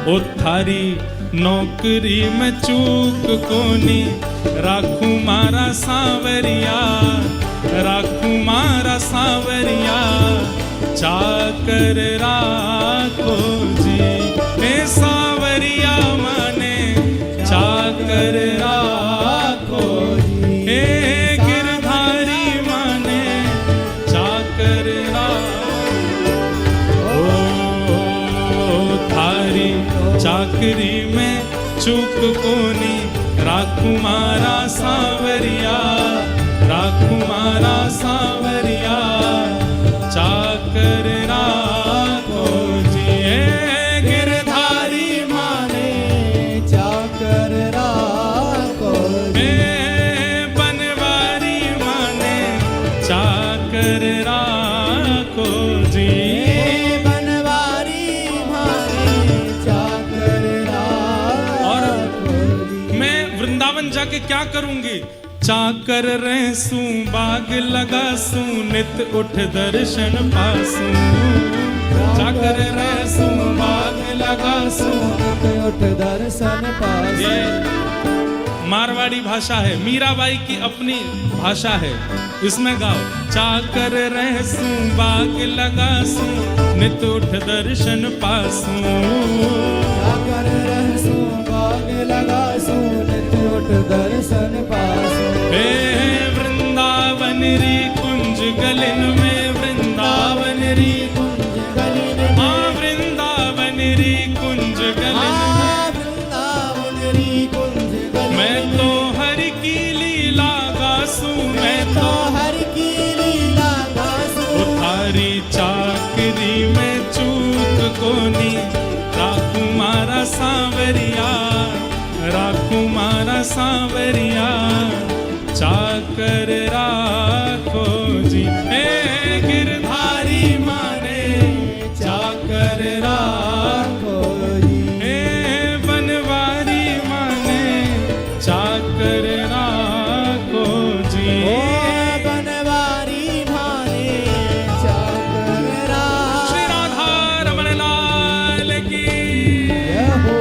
ओ थारी नौकरी में चूक कोनी, राखू मारा सांवरिया, राखू मारा सांवरिया, चाकर राखो जी। हे सांवरिया माने चाकर राखो जी, हे गिरधारी माने चाकर राखो। ओ थारी चाकरी में चूक कोनी, राखू मारा सांवरिया, राखू मारा सांवरिया, चाकर राखो जी। हे गिरधारी माने चाकर राखो जी, हे बनवारी माने चाकर राखो जी। बनवारी माने चाकर राखो जी। मैं वृंदावन जाके क्या करूंगी? चाकर रहसूं, बाग लगासूं, नित उठ दर्शन पासूं। चाकर रहसूं, बाग लगासूं, नित उठ दर्शन पासूं। ये मारवाड़ी भाषा है, मीराबाई की अपनी भाषा है, इसमें गाओ। चाकर रहसूं, बाग लगासूं, नित उठ दर्शन पासूं। चाकर रहसूं, बाग लगासूं, नित उठ दर्शन पासूं। हे वृंदावन री कुंज गलिन में, वृंदावन री कुंज गलिन में, हाँ वृंदावन री कुंज गलिन में, वृंदावन री कुंज गलिन में। मैं तो हरि की लीला गासूं, मैं तो हरि की लीला गासूं। थारी चाकरी में चूक कोनी, राखू मारा सांवरिया, राखू मारा सांवरिया, चाकर राखो जी। हे गिरधारी माने चाकर राखो जी, हे बनवारी माने चाकर राखो जी। ओ बनवारी माने चाकर राखो। श्री राधा रमण लाल की जय हो।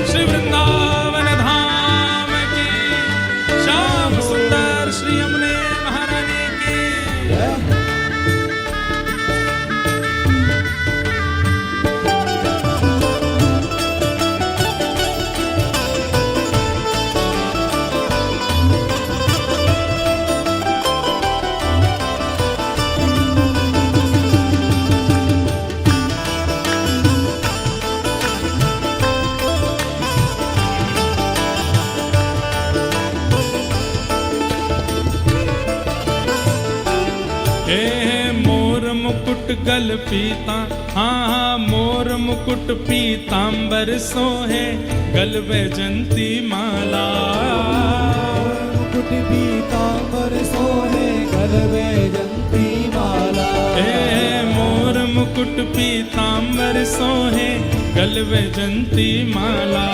श्री वृंदावन धाम की, श्याम सुंदर श्री यमुने महारानी की। जय हो। हे मोर मुकुट गल पीता, हाँ हाँ मोर मुकुट पीतांबर सोहे, गल वैजंती माला। मुकुट पीतांबर सोहे, गल वैजंती माला। हे मोर मुकुट पीतांबर सोहे, गल वैजंती माला।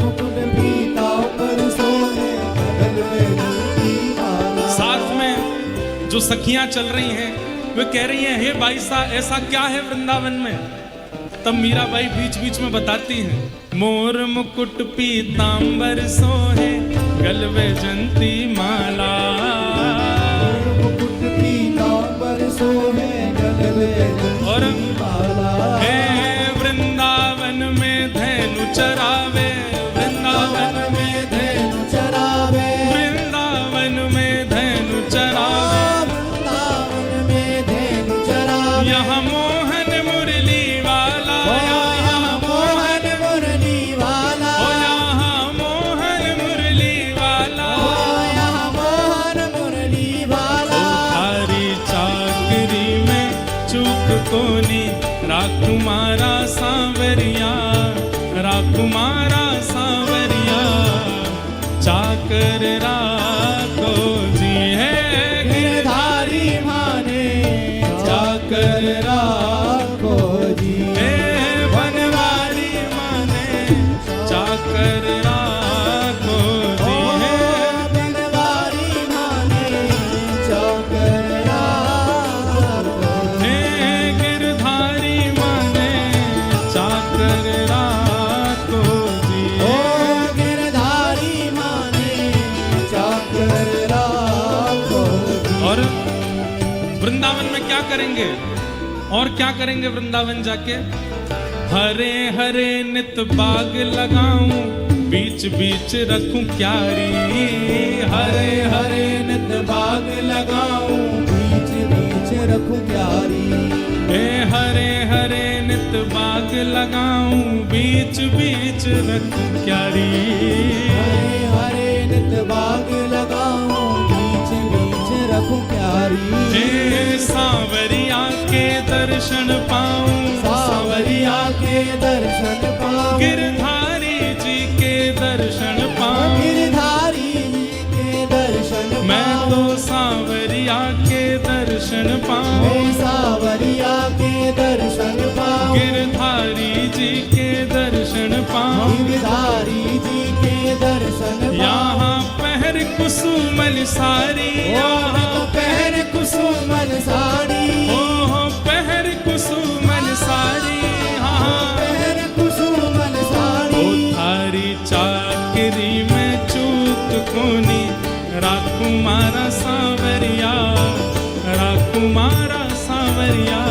मुकुट पीतांबर सोहे, गल वैजंती माला। साथ में जो सखियां चल रही हैं वे कह रही हैं, हे भाई साहब ऐसा क्या है वृंदावन में? तब मीराबाई बीच बीच में बताती हैं, मोर मुकुट पीतांबर सोहे, गल वैजंती माला। मुकुट पीतांबर सोहे, गल और वैजंती माला। हे वृंदावन में धैनु चरावे, वृंदावन में धेनु चरावे, वृंदावन में धैनु चरावे। वृंदावन में धेनु चरावे। यहाँ मोहन मुरली वाला, यहाँ मोहन मुरली वाला। ओ यहाँ मोहन मुरली वाला। यहाँ मोहन मुरली वाला। थारी चाकरी में चूक कोनी, राखू मारा क्या करेंगे? और क्या करेंगे वृंदावन जाके? हरे हरे नित बाग लगाऊं, बीच बीच रखूं क्यारी। हरे हरे नित बाग लगाऊं, बीच बीच रखूं क्यारी। हरे हरे नित बाग लगाऊं, बीच बीच रखूं क्यारी। हरे हरे नित बाग लगाऊं, बीच बीच रखूं क्यारी। सांवरिया के दर्शन पाऊं, सांवरिया के दर्शन पाऊं, गिरधारी जी के दर्शन पाऊं। गिरधारी जी के दर्शन पाऊं। मैं तो सांवरिया के दर्शन पाऊं, मैं सांवरिया के दर्शन पाऊं। गिरधारी जी के दर्शन पाऊं। गिरधारी जी के दर्शन पाऊं। यहाँ पहर कुसुमल सारी, यहाँ पहर कुसुमल साड़ी। ओह पहर कुसुमल सारी, हाँ पहर कुसुमल साड़ी। थारी चाकरी में चूक कोनी, राखू मारा सांवरिया, राखू मारा सांवरिया,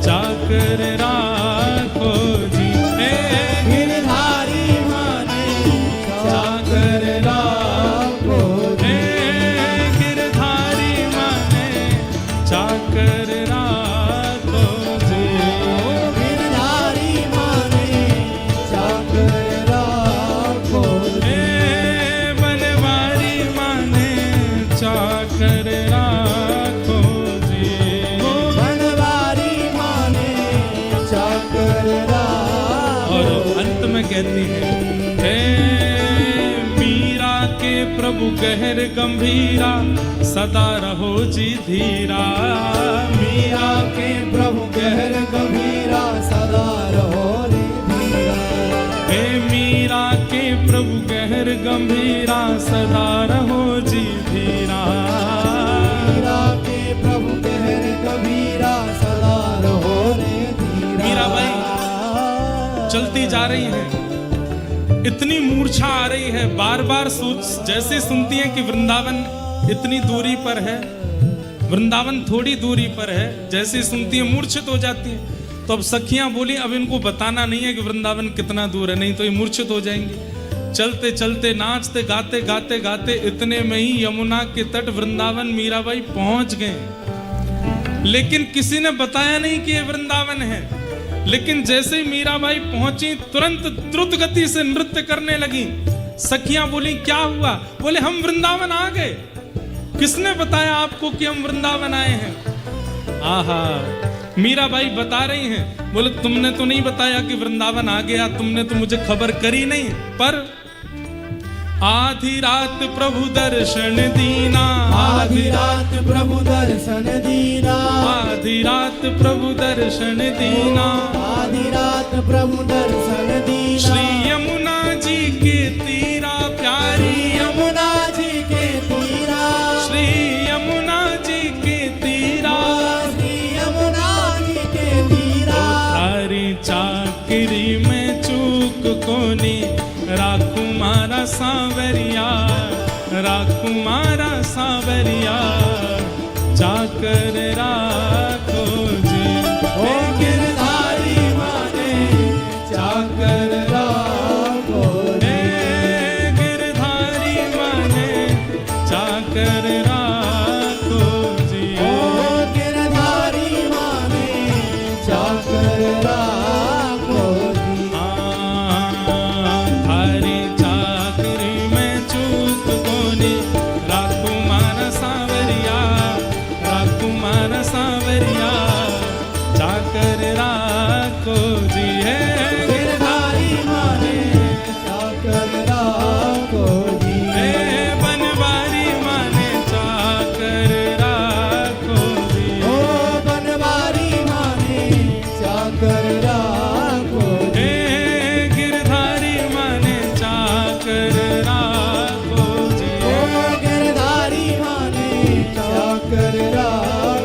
चाकर राखो जी। गिरधारी माने चाकर राखो जी। गिरधारी माने चाकर राखो जी। गिरधारी माने चाकर राखो जी। बनवारी माने चाकर राखो जी। बनवारी माने चाकर राखो। और अंत में कहती है, मीरा के प्रभु गहर गंभीरा, सदा रहो जी धीरा। मीरा के प्रभु गहर गंभीरा, सदा रहो रे धीरा। मीरा के प्रभु गहर गंभीरा, सदा रहो जी धीरा। मीरा के प्रभु गहर गंभीरा, सदा रहो रे धीरा। मीरा बाई चलती जा रही है, इतनी मूर्छा आ रही है, बार बार जैसे सुनती है कि वृंदावन इतनी दूरी पर है, वृंदावन थोड़ी दूरी पर है, जैसे सुनती है मूर्छित हो जाती है। तो अब सखियां बोली अब इनको बताना नहीं है कि वृंदावन कितना दूर है, नहीं तो ये मूर्छित हो जाएंगे। चलते चलते नाचते गाते गाते गाते इतने में ही यमुना के तट वृंदावन मीराबाई पहुंच गए। लेकिन किसी ने बताया नहीं कि ये वृंदावन है। लेकिन जैसे ही मीराबाई पहुंची, तुरंत द्रुत गति से नृत्य करने लगी। सखियां बोली क्या हुआ? बोले हम वृंदावन आ गए। किसने बताया आपको कि हम वृंदावन आए हैं? आहा, मीराबाई बता रही हैं। बोले तुमने तो नहीं बताया कि वृंदावन आ गया, तुमने तो मुझे खबर करी नहीं। पर आधी रात प्रभु दर्शन दीना, आधी रात प्रभु दर्शन दीना। आधी रात प्रभु दर्शन दीना। आधी रात प्रभु दर्शन दीना। श्री यमुना जी के तीरा प्यारी, यमुना जी के तीरा। श्री यमुना जी के तीरा। श्री यमुना जी के तीरा। तारी चाकरी में चूक कोनी, राखू मारा सांवरिया, राखू मारा सांवरिया, चाकर राखो जी। ओ गिरधारी माने चाकर राखो जी। गिरधारी माने चाकर राखो जी। ओ गिरधारी माने चाकर राखो जी। थारी चाकरी में चूक कोनी, राखू मारा सांवरिया, राखू मारा सांवरिया, चाकर राखो जी। है गिरधारी माने चाकर राखो जी। बनवारी माने चाकर राखो जी। ओ बनवारी माने चाकर राखो जी। गिरधारी माने चाकर राखो जी। ओ गिरधारी माने चाकर राखो